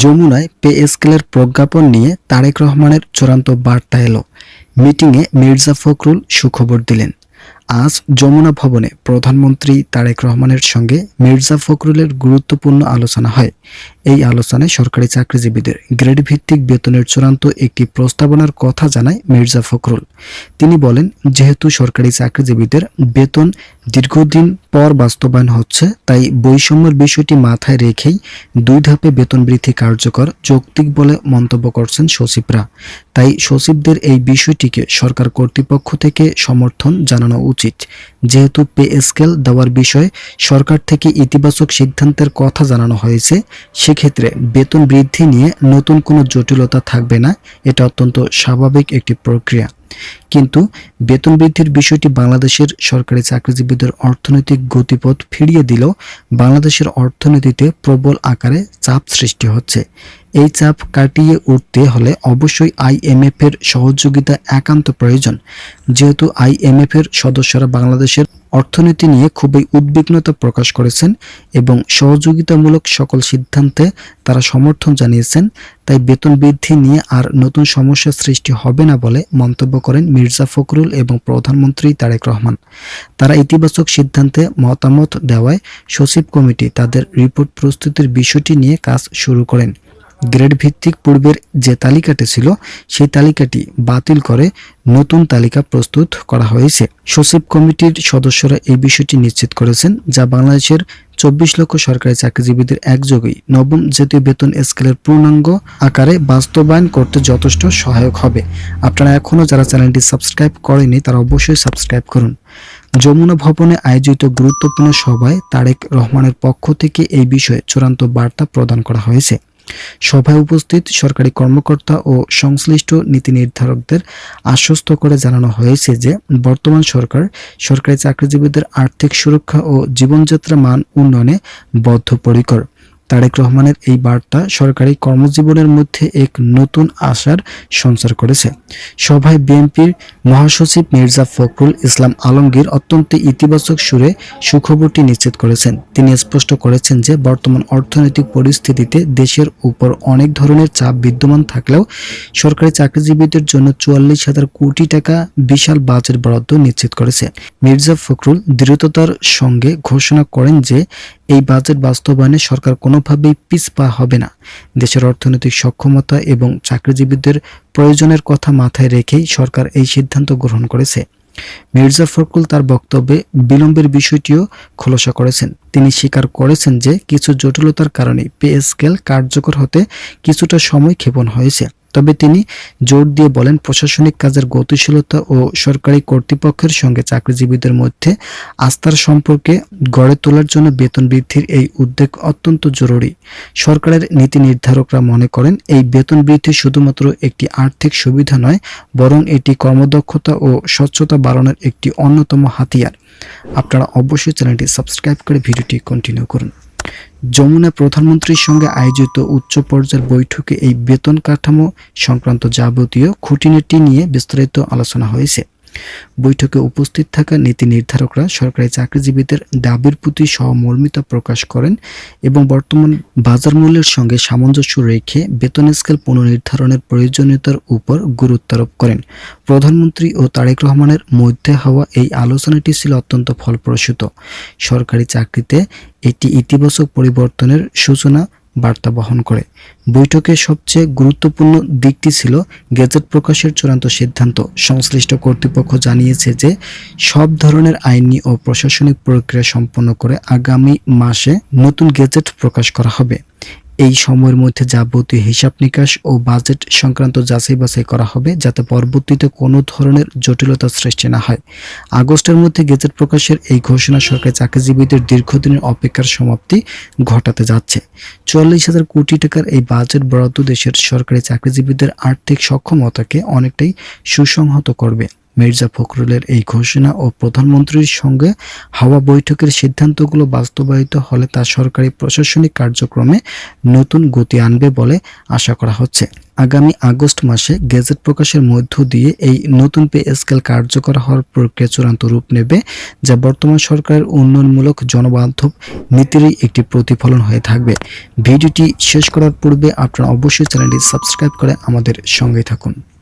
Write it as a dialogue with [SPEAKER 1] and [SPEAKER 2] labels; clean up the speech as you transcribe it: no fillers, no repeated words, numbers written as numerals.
[SPEAKER 1] যমুনায় পে স্কেলের প্রজ্ঞাপন নিয়ে তারেক রহমানের চূড়ান্ত বার্তা এলো। মিটিংয়ে মির্জা ফখরুল সুখবর দিলেন। আজ যমুনা ভবনে প্রধানমন্ত্রী তারেক রহমানের সঙ্গে মির্জা ফখরুলের গুরুত্বপূর্ণ আলোচনা হয়। এই আলোচনায় সরকারি চাকরিজীবীদের গ্রেড ভিত্তিক বেতনের চূড়ান্ত একটি প্রস্তাবনার কথা জানায় মির্জা ফখরুল। তিনি বলেন, যেহেতু সরকারি চাকরিজীবীদের বেতন দীর্ঘদিন পর বাস্তবায়ন হচ্ছে, তাই বৈষম্যের বিষয়টি মাথায় রেখেই 2 ধাপে বেতন বৃদ্ধি কার্যকর যৌক্তিক বলে মন্তব্য করছেন সচিবরা। তাই সচিবদের এই বিষয়টিকে সরকার কর্তৃপক্ষ থেকে সমর্থন জানানো উচিত। যেহেতু পে স্কেল দেওয়ার বিষয়ে সরকার থেকে ইতিবাচক সিদ্ধান্তের কথা জানানো হয়েছে, সেক্ষেত্রে বেতন বৃদ্ধি নিয়ে নতুন কোনো জটিলতা থাকবে না। এটা অত্যন্ত স্বাভাবিক একটি প্রক্রিয়া। কিন্তু বেতন বৃদ্ধির বিষয়টি বাংলাদেশের সরকারি চাকরিজীবীদের অর্থনৈতিক গতিপথ ফিরিয়ে দিলেও বাংলাদেশের অর্থনীতিতে প্রবল আকারে চাপ সৃষ্টি হচ্ছে। এই চাপ কাটিয়ে উঠতে হলে অবশ্যই IMF এর সহযোগিতা একান্ত প্রয়োজন। যেহেতু IMF এর সদস্যরা বাংলাদেশের অর্থনীতি নিয়ে খুবই উদ্বিগ্নতা প্রকাশ করেছেন এবং সহযোগিতামূলক সকল সিদ্ধান্তে তারা সমর্থন জানিয়েছেন, তাই বেতন বৃদ্ধি নিয়ে আর নতুন সমস্যার সৃষ্টি হবে না বলে মন্তব্য করেন মির্জা ফখরুল এবং প্রধানমন্ত্রী তারেক রহমান। তারা ইতিবাচক সিদ্ধান্তে মতামত দেওয়ায় সচিব কমিটি তাদের রিপোর্ট প্রস্তুতির বিষয়টি নিয়ে কাজ শুরু করেন। গ্রেড ভিত্তিক পূর্বের যে তালিকাটি ছিল, সেই তালিকাটি বাতিল করে নতুন তালিকা প্রস্তুত করা হয়েছে। সচিব কমিটির সদস্যরা এই বিষয়টি নিশ্চিত করেছেন, যা বাংলাদেশের 24 লক্ষ সরকারি চাকরিজীবীদের একযোগেই নবম জাতীয় বেতন স্কেলের পূর্ণাঙ্গ আকারে বাস্তবায়ন করতে যথেষ্ট সহায়ক হবে। আপনারা এখনও যারা চ্যানেলটি সাবস্ক্রাইব করেনি, তারা অবশ্যই সাবস্ক্রাইব করুন। যমুনা ভবনে আয়োজিত গুরুত্বপূর্ণ সভায় তারেক রহমানের পক্ষ থেকে এই বিষয়ে চূড়ান্ত বার্তা প্রদান করা হয়েছে। সভায় উপস্থিত সরকারি কর্মকর্তা ও সংশ্লিষ্ট নীতি নির্ধারকদের আশ্বস্ত করে জানানো হয়েছে যে বর্তমান সরকার সরকারি চাকরিজীবীদের আর্থিক সুরক্ষা ও জীবনযাত্রা মান উন্নয়নে বদ্ধপরিকর। তারেক রহমানের এই বার্তা সরকারি কর্মজীবনের মধ্যে এক নতুন আশার সঞ্চার করেছে। সভায় বিএনপির মহাসচিব মির্জা ফখরুল ইসলাম আলমগীর অত্যন্ত ইতিবাচক সুরে সুখবরটি নিশ্চিত করেছেন। তিনি স্পষ্ট করেছেন যে বর্তমান অর্থনৈতিক পরিস্থিতিতে দেশের উপর অনেক ধরনের চাপ বিদ্যমান থাকলেও সরকারি চাকরিজীবীদের জন্য 44,000 কোটি টাকা বিশাল বাজেট বরাদ্দ নিশ্চিত করেছে। মির্জা ফখরুল দৃঢ়তার সঙ্গে ঘোষণা করেন যে এই বাজেট বাস্তবায়নে সরকার কোনোভাবেই পিছপা হবে না। দেশের অর্থনৈতিক সক্ষমতা এবং চাকরিজীবীদের প্রয়োজনের কথা মাথায় রেখেই সরকার এই সিদ্ধান্ত গ্রহণ করেছে। মির্জা ফখরুল তার বক্তব্যে বিলম্বের বিষয়টিও খোলাসা করেছেন। তিনি স্বীকার করেছেন যে কিছু জটিলতার কারণে পে স্কেল কার্যকর হতে কিছুটা সময় ক্ষেপণ হয়েছে। তবে তিনি জোর দিয়ে বলেন, প্রশাসনিক কাজের গতিশীলতা ও সরকারি কর্তৃপক্ষের সঙ্গে চাকরিজীবীদের মধ্যে আস্থার সম্পর্কে গড়ে তোলার জন্য বেতন বৃদ্ধির এই উদ্যোগ অত্যন্ত জরুরি। সরকারের নীতি নির্ধারকরা মনে করেন, এই বেতন বৃদ্ধি শুধুমাত্র একটি আর্থিক সুবিধা নয়, বরং এটি কর্মদক্ষতা ও স্বচ্ছতা বাড়ানোর একটি অন্যতম হাতিয়ার। আপনারা অবশ্যই চ্যানেলটি সাবস্ক্রাইব করে ভিডিওটি কন্টিনিউ করুন। যমুনা প্রধানমন্ত্রীর সঙ্গে আয়োজিত উচ্চ পর্যায়ের বৈঠকে এই বেতন কাঠামো সংক্রান্ত যাবতীয় খুঁটিনাটি নিয়ে বিস্তারিত আলোচনা হয়েছে। বৈঠকে উপস্থিত থাকা নীতি নির্ধারকরা সরকারি চাকরিজীবীদের দাবির প্রতি সহমর্মিতা প্রকাশ করেন এবং বর্তমান বাজার মূল্যের সঙ্গে সামঞ্জস্য রেখে বেতন স্কেল পুনর্নির্ধারণের প্রয়োজনীয়তার উপর গুরুত্ব আরোপ করেন। প্রধানমন্ত্রী ও তারেক রহমানের মধ্যে হওয়া এই আলোচনাটি ছিল অত্যন্ত ফলপ্রসূ। সরকারি চাকরিতে এটি ইতিবাচক পরিবর্তনের সূচনা বার্তা বহন করে। বৈঠকের সবচেয়ে গুরুত্বপূর্ণ দিকটি ছিল গেজেট প্রকাশের চূড়ান্ত সিদ্ধান্ত। সংশ্লিষ্ট কর্তৃপক্ষ জানিয়েছে যে সব ধরনের আইনি ও প্রশাসনিক প্রক্রিয়া সম্পন্ন করে আগামী মাসে নতুন গেজেট প্রকাশ করা হবে। এই সময়ের মধ্যে যাবতীয় হিসাব নিকাশ ও বাজেট সংক্রান্ত যাচাই বাছাই করা হবে, যাতে পরবর্তীতে কোনো ধরনের জটিলতা সৃষ্টি না হয়। আগস্টের মধ্যে গেজেট প্রকাশের এই ঘোষণা সরকারি চাকরিজীবীদের দীর্ঘদিনের অপেক্ষার সমাপ্তি ঘটাতে যাচ্ছে। 44,000 কোটি টাকার এই বাজেট বরাদ্দ দেশের সরকারি চাকরিজীবীদের আর্থিক সক্ষমতাকে অনেকটাই সুসংহত করবে। মির্জা ফখরুলের এই ঘোষণা ও প্রধানমন্ত্রীর সঙ্গে হওয়া বৈঠকের সিদ্ধান্তগুলো বাস্তবায়িত হলে তা সরকারি প্রশাসনিক কার্যক্রমে নতুন গতি আনবে বলে আশা করা হচ্ছে। আগামী আগস্ট মাসে গেজেট প্রকাশের মধ্য দিয়ে এই নতুন পে স্কেল কার্যকর হওয়ার প্রক্রিয়া চূড়ান্ত রূপ নেবে, যা বর্তমান সরকারের উন্নয়নমূলক জনবান্ধব নীতিরই একটি প্রতিফলন হয়ে থাকবে। ভিডিওটি শেষ করার পূর্বে আপনারা অবশ্যই চ্যানেলটি সাবস্ক্রাইব করে আমাদের সঙ্গেই থাকুন।